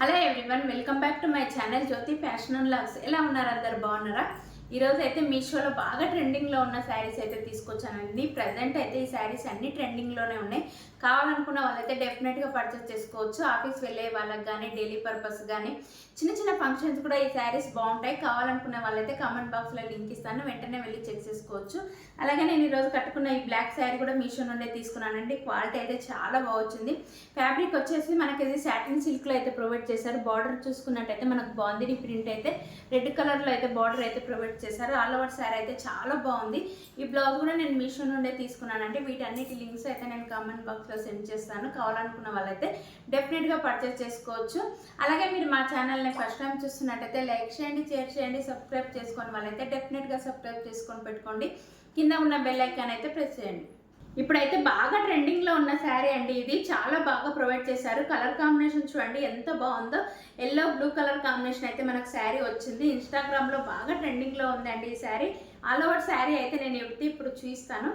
Hello everyone, welcome back to my channel Jyothi fashion and loves. ఎలా ఉన్నారు? అందరు బాగున్నారా? ఈరోజు అయితే మీషోలో బాగా ట్రెండింగ్లో ఉన్న శారీస్ అయితే తీసుకొచ్చానండి. ప్రజెంట్ అయితే ఈ శారీస్ అన్ని ట్రెండింగ్లోనే ఉన్నాయి. కావాలనుకున్న వాళ్ళైతే డెఫినెట్గా పర్చేస్ చేసుకోవచ్చు. ఆఫీస్ వెళ్ళే వాళ్ళకి కానీ, డైలీ పర్పస్ కానీ, చిన్న చిన్న ఫంక్షన్స్ కూడా ఈ శారీస్ బాగుంటాయి. కావాలనుకున్న వాళ్ళైతే కామెంట్ బాక్స్లో లింక్ ఇస్తాను, వెంటనే వెళ్ళి చెక్ చేసుకోవచ్చు. అలాగే నేను ఈరోజు కట్టుకున్న ఈ బ్లాక్ శారీ కూడా మీషో నుండే తీసుకున్నానండి. క్వాలిటీ అయితే చాలా బాగుంది. ఫ్యాబ్రిక్ వచ్చేసి మనకి ఇది సాటిన్ సిల్క్లో అయితే ప్రొవైడ్ చేశారు. బార్డర్ చూసుకున్నట్టయితే మనకు బాందిని ప్రింట్ అయితే రెడ్ కలర్లో అయితే బార్డర్ అయితే ప్రొవైడ్ చేశారు. ఆల్ ఓవర్ శారీ అయితే చాలా బాగుంది. ఈ బ్లౌజ్ కూడా నేను మీషో నుండే తీసుకున్నానంటే వీటన్నిటి లింక్స్ అయితే నేను కామెంట్ బాక్స్లో సెండ్ చేస్తాను. కావాలనుకున్న వాళ్ళైతే డెఫినెట్గా పర్చేస్ చేసుకోవచ్చు. అలాగే మీరు మా ఛానల్ని ఫస్ట్ టైం చూస్తున్నట్టయితే లైక్ చేయండి, షేర్ చేయండి, సబ్స్క్రైబ్ చేసుకుని వాళ్ళైతే డెఫినెట్గా సబ్స్క్రైబ్ చేసుకొని పెట్టుకోండి. కింద ఉన్న బెల్ ఐకాన్ అయితే ప్రెస్ చేయండి. ఇప్పుడైతే బాగా ట్రెండింగ్లో ఉన్న శారీ అండి. ఇది చాలా బాగా ప్రొవైడ్ చేశారు. కలర్ కాంబినేషన్ చూడండి ఎంత బాగుందో. ఎల్లో బ్లూ కలర్ కాంబినేషన్ అయితే మనకు శారీ వచ్చింది. ఇన్స్టాగ్రామ్లో బాగా ట్రెండింగ్లో ఉందండి ఈ శారీ. ఆల్ ఓవర్ శారీ అయితే నేను ఇప్పుడు చూపిస్తాను.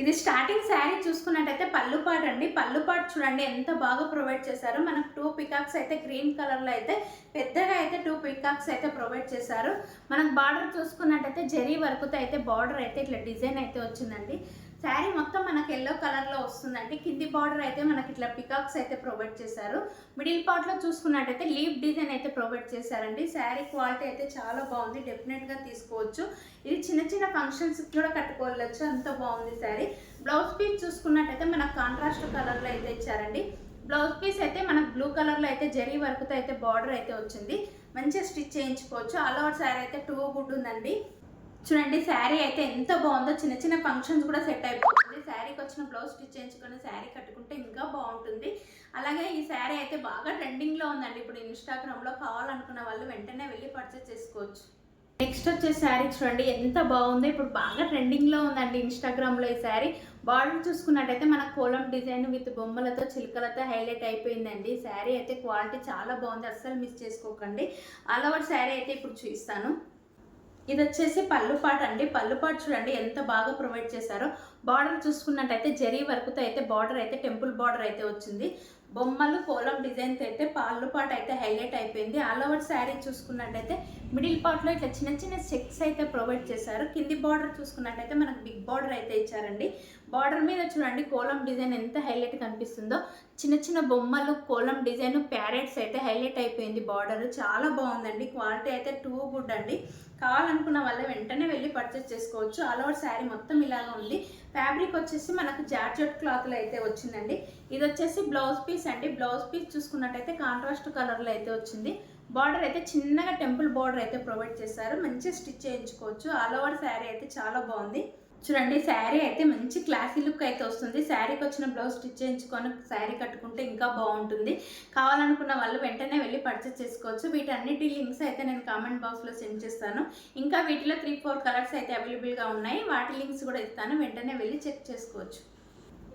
ఇది స్టార్టింగ్ శారీ చూసుకున్నట్టయితే పళ్ళు పాటు అండి. పళ్ళు పాటు చూడండి ఎంత బాగా ప్రొవైడ్ చేశారు. మనకు 2 పికాక్స్ అయితే గ్రీన్ కలర్లో అయితే పెద్దగా అయితే 2 పికాక్స్ అయితే ప్రొవైడ్ చేశారు. మనకు బార్డర్ చూసుకున్నట్టయితే జరీ వర్క్తో అయితే బార్డర్ అయితే ఇట్లా డిజైన్ అయితే వచ్చిందండి. శారీ మొత్తం మనకి ఎల్లో కలర్లో వస్తుందండి. కింది బార్డర్ అయితే మనకి ఇట్లా పికాక్స్ అయితే ప్రొవైడ్ చేశారు. మిడిల్ పార్ట్లో చూసుకున్నట్టయితే లీఫ్ డిజైన్ అయితే ప్రొవైడ్ చేశారండి. శారీ క్వాలిటీ అయితే చాలా బాగుంది. డెఫినెట్గా తీసుకోవచ్చు. ఇది చిన్న చిన్న ఫంక్షన్స్కి కూడా కట్టుకోవచ్చు, అంత బాగుంది శారీ. బ్లౌజ్ పీస్ చూసుకున్నట్టయితే మనకు కాంట్రాస్ట్ కలర్లో అయితే ఇచ్చారండి. బ్లౌజ్ పీస్ అయితే మనకు బ్లూ కలర్లో అయితే జరీ వర్క్తో అయితే బార్డర్ అయితే వచ్చింది. మంచిగా స్టిచ్ చేయించుకోవచ్చు. ఆల్ ఓవర్ శారీ అయితే 2 గుడ్ ఉందండి. చూడండి శారీ అయితే ఎంత బాగుందో. చిన్న చిన్న ఫంక్షన్స్ కూడా సెట్ అయిపోతుంది. శారీకి వచ్చిన బ్లౌజ్ స్టిచ్ చేయించుకొని శారీ కట్టుకుంటే ఇంకా బాగుంటుంది. అలాగే ఈ శారీ అయితే బాగా ట్రెండింగ్లో ఉందండి ఇప్పుడు ఇన్స్టాగ్రామ్లో. కావాలనుకున్న వాళ్ళు వెంటనే వెళ్ళి పర్చేస్ చేసుకోవచ్చు. నెక్స్ట్ వచ్చే శారీ చూడండి ఎంత బాగుందో. ఇప్పుడు బాగా ట్రెండింగ్లో ఉందండి ఇన్స్టాగ్రామ్లో ఈ శారీ. బార్డర్ చూసుకున్నట్టయితే మన కోలం డిజైన్ విత్ బొమ్మలతో చిలుకలతో హైలైట్ అయిపోయిందండి. శారీ అయితే క్వాలిటీ చాలా బాగుంది, అస్సలు మిస్ చేసుకోకండి. ఆల్ ఓవర్ శారీ అయితే ఇప్పుడు చూపిస్తాను. ఇది వచ్చేసి పళ్ళు పాటు అండి. పళ్ళు పాటు చూడండి ఎంత బాగా ప్రొవైడ్ చేశారో. బార్డర్ చూసుకున్నట్టయితే జరీ వర్క్తో అయితే బార్డర్ అయితే టెంపుల్ బార్డర్ అయితే వచ్చింది. బొమ్మలు కోలం డిజైన్తో అయితే పళ్ళు పాటు అయితే హైలైట్ అయిపోయింది. ఆల్ ఓవర్ శారీ చూసుకున్నట్టయితే మిడిల్ పార్ట్లో ఇట్లా చిన్న చిన్న చెక్స్ అయితే ప్రొవైడ్ చేశారు. కింది బార్డర్ చూసుకున్నట్టయితే మనకు బిగ్ బార్డర్ అయితే ఇచ్చారండి. బార్డర్ మీద చూడండి కోలం డిజైన్ ఎంత హైలైట్ కనిపిస్తుందో. చిన్న చిన్న బొమ్మలు కోలం డిజైన్ ప్యారెట్స్ అయితే హైలైట్ అయిపోయింది. బార్డర్ చాలా బాగుందండి. క్వాలిటీ అయితే 2 గుడ్ అండి. కావాలనుకున్న వాళ్ళు వెంటనే వెళ్ళి పర్చేస్ చేసుకోవచ్చు. ఆల్ ఓవర్ శారీ మొత్తం ఇలాగా ఉంది. ఫ్యాబ్రిక్ వచ్చేసి మనకు జార్జెట్ క్లాత్లో అయితే వచ్చిందండి. ఇది వచ్చేసి బ్లౌజ్ పీస్ అండి. బ్లౌజ్ పీస్ చూసుకున్నట్టయితే కాంట్రాస్ట్ కలర్లో అయితే వచ్చింది. బార్డర్ అయితే చిన్నగా టెంపుల్ బార్డర్ అయితే ప్రొవైడ్ చేశారు. మంచిగా స్టిచ్ చేయించుకోవచ్చు. ఆల్ ఓవర్ శారీ అయితే చాలా బాగుంది. చూడండి శారీ అయితే మంచి క్లాసీ లుక్ అయితే వస్తుంది. శారీకి వచ్చిన బ్లౌజ్ స్టిచ్ చేయించుకొని శారీ కట్టుకుంటే ఇంకా బాగుంటుంది. కావాలనుకున్న వాళ్ళు వెంటనే వెళ్ళి పర్చేస్ చేసుకోవచ్చు. వీటన్నిటి లింక్స్ అయితే నేను కామెంట్ బాక్స్లో సెండ్ చేస్తాను. ఇంకా వీటిలో 3-4 కలర్స్ అయితే అవైలబుల్గా ఉన్నాయి. వాటి లింక్స్ కూడా ఇస్తాను, వెంటనే వెళ్ళి చెక్ చేసుకోవచ్చు.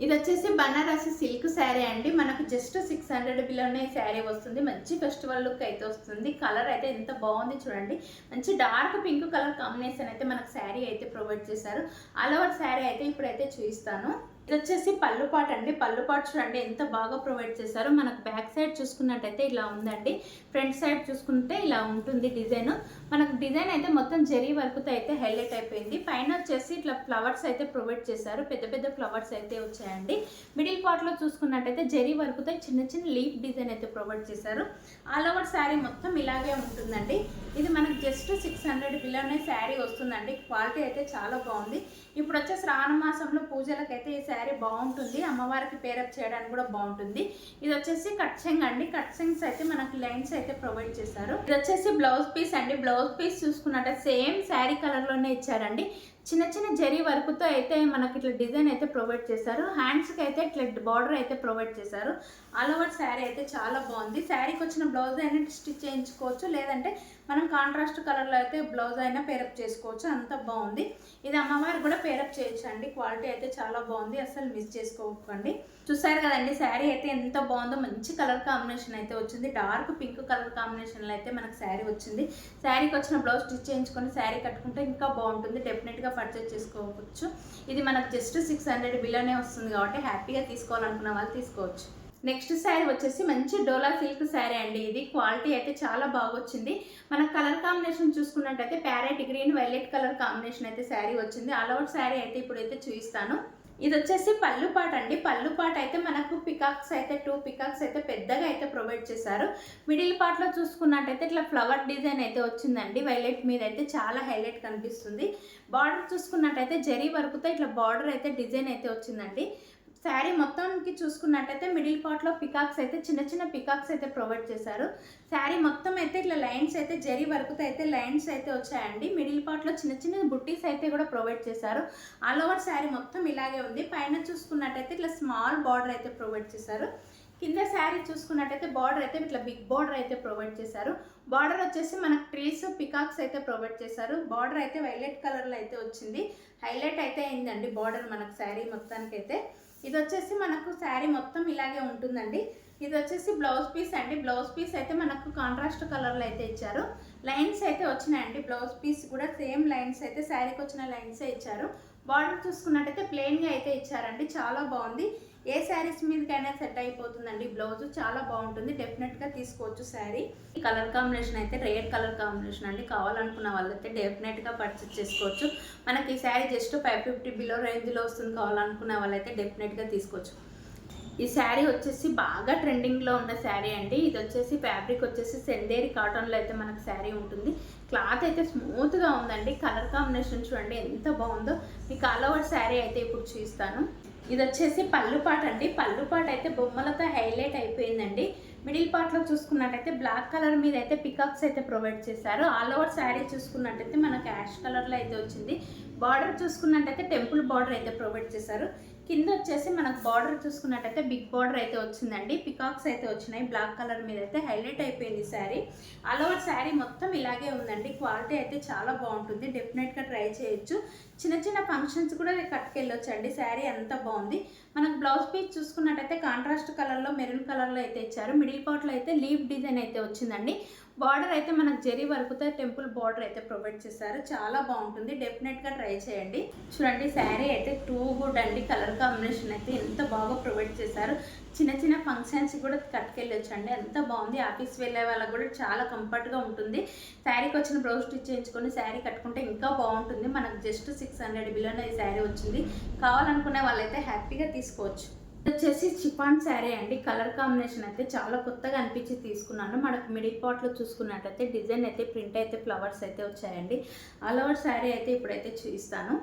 ఇది వచ్చేసి బనారసి సిల్క్ శారీ అండి. మనకు జస్ట్ 600 బిలోనే ఈ శారీ వస్తుంది. మంచి ఫెస్టివల్ లుక్ అయితే వస్తుంది. కలర్ అయితే ఎంత బాగుంది చూడండి. మంచి డార్క్ పింక్ కలర్ కాంబినేషన్ అయితే మనకు శారీ అయితే ప్రొవైడ్ చేశారు. ఆల్ ఓవర్ శారీ అయితే ఇప్పుడైతే చూపిస్తాను. ఇది వచ్చేసి పళ్ళు పాటు అండి. పళ్ళు పాటు చూడండి ఎంత బాగా ప్రొవైడ్ చేశారు. మనకు బ్యాక్ సైడ్ చూసుకున్నట్టయితే ఇలా ఉందండి. ఫ్రంట్ సైడ్ చూసుకుంటే ఇలా ఉంటుంది డిజైన్. మనకు డిజైన్ అయితే మొత్తం జరీ వర్క్తో అయితే హైలైట్ అయిపోయింది. పైన వచ్చేసి ఇట్లా ఫ్లవర్స్ అయితే ప్రొవైడ్ చేశారు. పెద్ద పెద్ద ఫ్లవర్స్ అయితే వచ్చాయండి. మిడిల్ పార్ట్లో చూసుకున్నట్టయితే జరీ వర్క్తో చిన్న చిన్న లీఫ్ డిజైన్ అయితే ప్రొవైడ్ చేశారు. ఆల్ ఓవర్ శారీ మొత్తం ఇలాగే ఉంటుందండి. ఇది మనకు జస్ట్ 600 బిలోనే శారీ వస్తుందండి. క్వాలిటీ అయితే చాలా బాగుంది. ఇప్పుడు వచ్చే శ్రావణ మాసంలో పూజలకైతే ఈ శారీ బాగుంటుంది. అమ్మవారికి పేరప్ చేయడానికి కూడా బాగుంటుంది. ఇది వచ్చేసి కట్చెంగ్ అండి. కట్చెంగ్స్ అయితే మనకి లైన్స్ అయితే ప్రొవైడ్ చేశారు. ఇది వచ్చేసి బ్లౌజ్ పీస్ అండి. బ్లౌజ్ పీస్ చూసుకున్నట్టే సేమ్ శారీ కలర్లోనే ఇచ్చారండి. చిన్న చిన్న జరీ వర్క్తో అయితే మనకి ఇట్లా డిజైన్ అయితే ప్రొవైడ్ చేశారు. హ్యాండ్స్కి అయితే ఇట్లా బార్డర్ అయితే ప్రొవైడ్ చేశారు. ఆల్ ఓవర్ శారీ అయితే చాలా బాగుంది. శారీకి వచ్చిన బ్లౌజ్ అయినా స్టిచ్ చేయించుకోవచ్చు, లేదంటే మనం కాంట్రాస్ట్ కలర్లో అయితే బ్లౌజ్ అయినా పేరప్ చేసుకోవచ్చు. అంత బాగుంది. ఇది అమ్మవారికి కూడా పేరప్ చేయొచ్చు అండి. క్వాలిటీ అయితే చాలా బాగుంది, అసలు మిస్ చేసుకోకండి. చూసారు కదండి శారీ అయితే ఎంత బాగుందో. మంచి కలర్ కాంబినేషన్ అయితే వచ్చింది. డార్క్ పింక్ కలర్ కాంబినేషన్లో అయితే మనకు శారీ వచ్చింది. శారీకి వచ్చిన బ్లౌజ్ స్టిచ్ చేయించుకొని శారీ కట్టుకుంటే ఇంకా బాగుంటుంది. డెఫినెట్గా పర్చేస్ చేసుకోవచ్చు. ఇది మనకు జస్ట్ 600 బిలోనే వస్తుంది కాబట్టి హ్యాపీగా తీసుకోవాలనుకున్న వాళ్ళు తీసుకోవచ్చు. నెక్స్ట్ శారీ వచ్చేసి మంచి డోలా సిల్క్ శారీ అండి. ఇది క్వాలిటీ అయితే చాలా బాగొచ్చింది. మన కలర్ కాంబినేషన్ చూసుకున్నట్టయితే parrot green violet colour combination అయితే శారీ వచ్చింది. ఆల్ ఓవర్ శారీ అయితే ఇప్పుడైతే చూపిస్తాను. ఇది వచ్చేసి పళ్ళు పాట అండి. పళ్ళు పాట అయితే మనకు పికాక్స్ అయితే 2 పికాక్స్ అయితే పెద్దగా అయితే ప్రొవైడ్ చేశారు. మిడిల్ పార్ట్లో చూసుకున్నట్టయితే ఇట్లా ఫ్లవర్ డిజైన్ అయితే వచ్చిందండి. వైలెట్ మీద అయితే చాలా హైలైట్ కనిపిస్తుంది. బార్డర్ చూసుకున్నట్టయితే జరీ వర్క్తో ఇట్లా బార్డర్ అయితే డిజైన్ అయితే వచ్చిందండి. శారీ మొత్తానికి చూసుకున్నట్టయితే మిడిల్ పార్ట్లో పికాక్స్ అయితే చిన్న చిన్న పికాక్స్ అయితే ప్రొవైడ్ చేశారు. శారీ మొత్తం అయితే ఇట్లా లైన్స్ అయితే జరీ వర్క్తో అయితే లైన్స్ అయితే వచ్చాయండి. మిడిల్ పార్ట్లో చిన్న చిన్న బుట్టీస్ అయితే కూడా ప్రొవైడ్ చేశారు. ఆల్ ఓవర్ శారీ మొత్తం ఇలాగే ఉంది. పైన చూసుకున్నట్టయితే ఇట్లా స్మాల్ బార్డర్ అయితే ప్రొవైడ్ చేశారు. కింద శారీ చూసుకున్నట్టయితే బార్డర్ అయితే ఇట్లా బిగ్ బార్డర్ అయితే ప్రొవైడ్ చేశారు. బార్డర్ వచ్చేసి మనకు ట్రీస్ పికాక్స్ అయితే ప్రొవైడ్ చేశారు. బార్డర్ అయితే వైలెట్ కలర్లో అయితే వచ్చింది. హైలైట్ అయితే అయిందండి బార్డర్ మనకు శారీ మొత్తానికైతే. ఇది వచ్చేసి మనకు శారీ మొత్తం ఇలాగే ఉంటుందండి. ఇది వచ్చేసి బ్లౌజ్ పీస్ అండి. బ్లౌజ్ పీస్ అయితే మనకు కాంట్రాస్ట్ కలర్లో అయితే ఇచ్చారు. లైన్స్ అయితే వచ్చినాయండి. బ్లౌజ్ పీస్ కూడా సేమ్ లైన్స్ అయితే శారీకి వచ్చిన లైన్సే ఇచ్చారు. బార్డర్ చూసుకున్నట్టయితే ప్లెయిన్గా అయితే ఇచ్చారండి. చాలా బాగుంది. ఏ శారీస్ మీదకైనా సెట్ అయిపోతుందండి. బ్లౌజ్ చాలా బాగుంటుంది. డెఫినెట్గా తీసుకోవచ్చు శారీ. ఈ కలర్ కాంబినేషన్ అయితే రేర్ కలర్ కాంబినేషన్ అండి. కావాలనుకున్న వాళ్ళైతే డెఫినెట్గా పర్చేస్ చేసుకోవచ్చు. మనకి ఈ శారీ జస్ట్ 550 బిలో రేంజ్లో వస్తుంది. కావాలనుకున్న వాళ్ళైతే డెఫినెట్గా తీసుకోవచ్చు. ఈ శారీ వచ్చేసి బాగా ట్రెండింగ్లో ఉన్న శారీ అండి. ఇది వచ్చేసి ఫ్యాబ్రిక్ వచ్చేసి చందేరి కాటన్లో అయితే మనకు శారీ ఉంటుంది. క్లాత్ అయితే స్మూత్గా ఉందండి. కలర్ కాంబినేషన్ చూడండి ఎంత బాగుందో. మీకు ఆల్ ఓవర్ శారీ అయితే ఇప్పుడు చూస్తాను. ఇది వచ్చేసి పళ్ళు పాట అండి. పళ్ళు పాట అయితే బొమ్మలతో హైలైట్ అయిపోయిందండి. మిడిల్ పార్ట్లో చూసుకున్నట్టయితే బ్లాక్ కలర్ మీద అయితే పికాక్స్ అయితే ప్రొవైడ్ చేశారు. ఆల్ ఓవర్ శారీ చూసుకున్నట్టయితే మనకు యాష్ కలర్లో అయితే వచ్చింది. బార్డర్ చూసుకున్నట్టయితే టెంపుల్ బార్డర్ అయితే ప్రొవైడ్ చేశారు. కింద వచ్చేసి మనకు బార్డర్ చూసుకున్నట్టయితే బిగ్ బార్డర్ అయితే వచ్చిందండి. పికాక్స్ అయితే వచ్చినాయి. బ్లాక్ కలర్ మీద అయితే హైలైట్ అయిపోయింది శారీ. ఆల్ ఓవర్ శారీ మొత్తం ఇలాగే ఉందండి. క్వాలిటీ అయితే చాలా బాగుంటుంది. డెఫినెట్గా ట్రై చేయొచ్చు. చిన్న చిన్న ఫంక్షన్స్ కూడా కట్టుకెళ్ళొచ్చు అండి. శారీ అంత బాగుంది. మనకు బ్లౌజ్ పీస్ చూసుకున్నట్టయితే కాంట్రాస్ట్ కలర్లో మెరూన్ కలర్లో అయితే ఇచ్చారు. మిడిల్ పార్ట్లో అయితే లీఫ్ డిజైన్ అయితే వచ్చిందండి. బార్డర్ అయితే మనకు జరీ వర్క్తో టెంపుల్ బార్డర్ అయితే ప్రొవైడ్ చేశారు. చాలా బాగుంటుంది. డెఫినెట్గా ట్రై చేయండి. చూడండి శారీ అయితే టూ గుడ్ అండి. కలర్ కాంబినేషన్ అయితే ఎంత బాగా ప్రొవైడ్ చేశారు. చిన్న చిన్న ఫంక్షన్స్ కూడా కట్టుకెళ్ళొచ్చు అండి. ఎంత బాగుంది. ఆఫీస్ వెళ్ళే వాళ్ళకి కూడా చాలా కంఫర్ట్గా ఉంటుంది. శారీకి వచ్చిన బ్లౌజ్ స్టిచ్ చేయించుకొని శారీ కట్టుకుంటే ఇంకా బాగుంటుంది. మనకు జస్ట్ 600 బిలోనే ఈ శారీ వచ్చింది. కావాలనుకునే వాళ్ళైతే హ్యాపీగా తీసుకోవచ్చు. వచ్చేసి చిఫాన్ శారీ అండి. కలర్ కాంబినేషన్ అయితే చాలా కొత్తగా అనిపించి తీసుకున్నాను. మనకు మిడిల్ పార్ట్లో చూసుకున్నట్టయితే డిజైన్ అయితే ప్రింట్ అయితే ఫ్లవర్స్ అయితే వచ్చాయండి. ఆల్ ఓవర్ శారీ అయితే ఇప్పుడైతే చూపిస్తాను.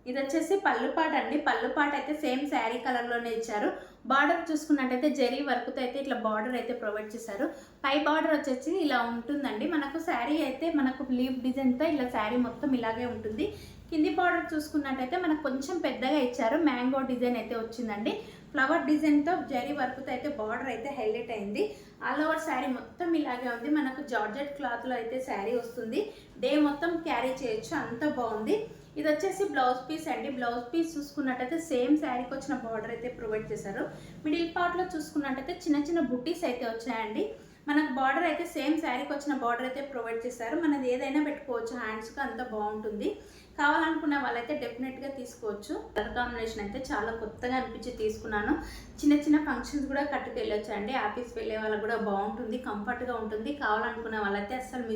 ఇది వచ్చేసి పళ్ళు పాట అండి. పళ్ళు పాట అయితే సేమ్ శారీ కలర్లోనే ఇచ్చారు. బార్డర్ చూసుకున్నట్టయితే జరీ వర్క్తో అయితే ఇట్లా బార్డర్ అయితే ప్రొవైడ్ చేశారు. పై బార్డర్ వచ్చేసి ఇలా ఉంటుందండి. మనకు శారీ అయితే మనకు లీఫ్ డిజైన్తో ఇలా శారీ మొత్తం ఇలాగే ఉంటుంది. కింది బార్డర్ చూసుకున్నట్టయితే మనకు కొంచెం పెద్దగా ఇచ్చారు. మ్యాంగో డిజైన్ అయితే వచ్చిందండి. ఫ్లవర్ డిజైన్తో జరీ వర్క్తో అయితే బార్డర్ అయితే హైలైట్ అయింది. ఆల్ ఓవర్ శారీ మొత్తం ఇలాగే ఉంది. మనకు జార్జెట్ క్లాత్లో అయితే శారీ వస్తుంది. డే మొత్తం క్యారీ చేయొచ్చు. అంత బాగుంది. ఇది వచ్చేసి బ్లౌజ్ పీస్ అండి. బ్లౌజ్ పీస్ చూసుకున్నట్టయితే సేమ్ శారీకి వచ్చిన బార్డర్ అయితే ప్రొవైడ్ చేశారు. మిడిల్ పార్ట్లో చూసుకున్నట్టయితే చిన్న చిన్న బుట్టీస్ అయితే వచ్చాయండి. మనకు బార్డర్ అయితే సేమ్ శారీకి వచ్చిన బార్డర్ అయితే ప్రొవైడ్ చేశారు. మనది ఏదైనా పెట్టుకోవచ్చు. హ్యాండ్స్కి అంత బాగుంటుంది. కావాలనుకునే వాళ్ళైతే డెఫినెట్గా తీసుకోవచ్చు. కలర్ కాంబినేషన్ అయితే చాలా కొత్తగా అనిపించి తీసుకున్నాను. చిన్న చిన్న ఫంక్షన్స్ కూడా కట్టుకెళ్ళొచ్చు అండి. ఆఫీస్ వెళ్ళే వాళ్ళకి కూడా బాగుంటుంది. కంఫర్ట్గా ఉంటుంది. కావాలనుకునే వాళ్ళైతే అస్సలు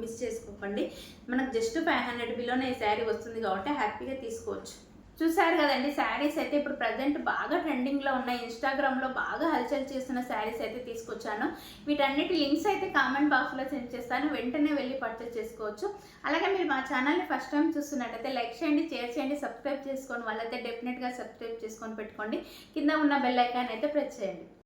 మిస్ చేసుకోకండి. మనకు జస్ట్ 500 బిలోనే ఈ శారీ వస్తుంది కాబట్టి హ్యాపీగా తీసుకోవచ్చు. చూసారు కదండి శారీస్ అయితే ఇప్పుడు ప్రజెంట్ బాగా ట్రెండింగ్లో ఉన్నాయి. ఇన్స్టాగ్రామ్లో బాగా హల్చల్ చేస్తున్న శారీస్ అయితే తీసుకొచ్చాను. వీటన్నిటి లింక్స్ అయితే కామెంట్ బాక్స్లో సెండ్ చేస్తాను. వెంటనే వెళ్ళి పర్చేస్ చేసుకోవచ్చు. అలాగే మీరు మా ఛానల్ని ఫస్ట్ టైం చూస్తున్నట్టయితే లైక్ చేయండి, షేర్ చేయండి, సబ్స్క్రైబ్ చేసుకోండి. వాళ్ళైతే డెఫినెట్గా సబ్స్క్రైబ్ చేసుకొని పెట్టుకోండి. కింద ఉన్న బెల్ ఐకాన్ అయితే ప్రెస్ చేయండి.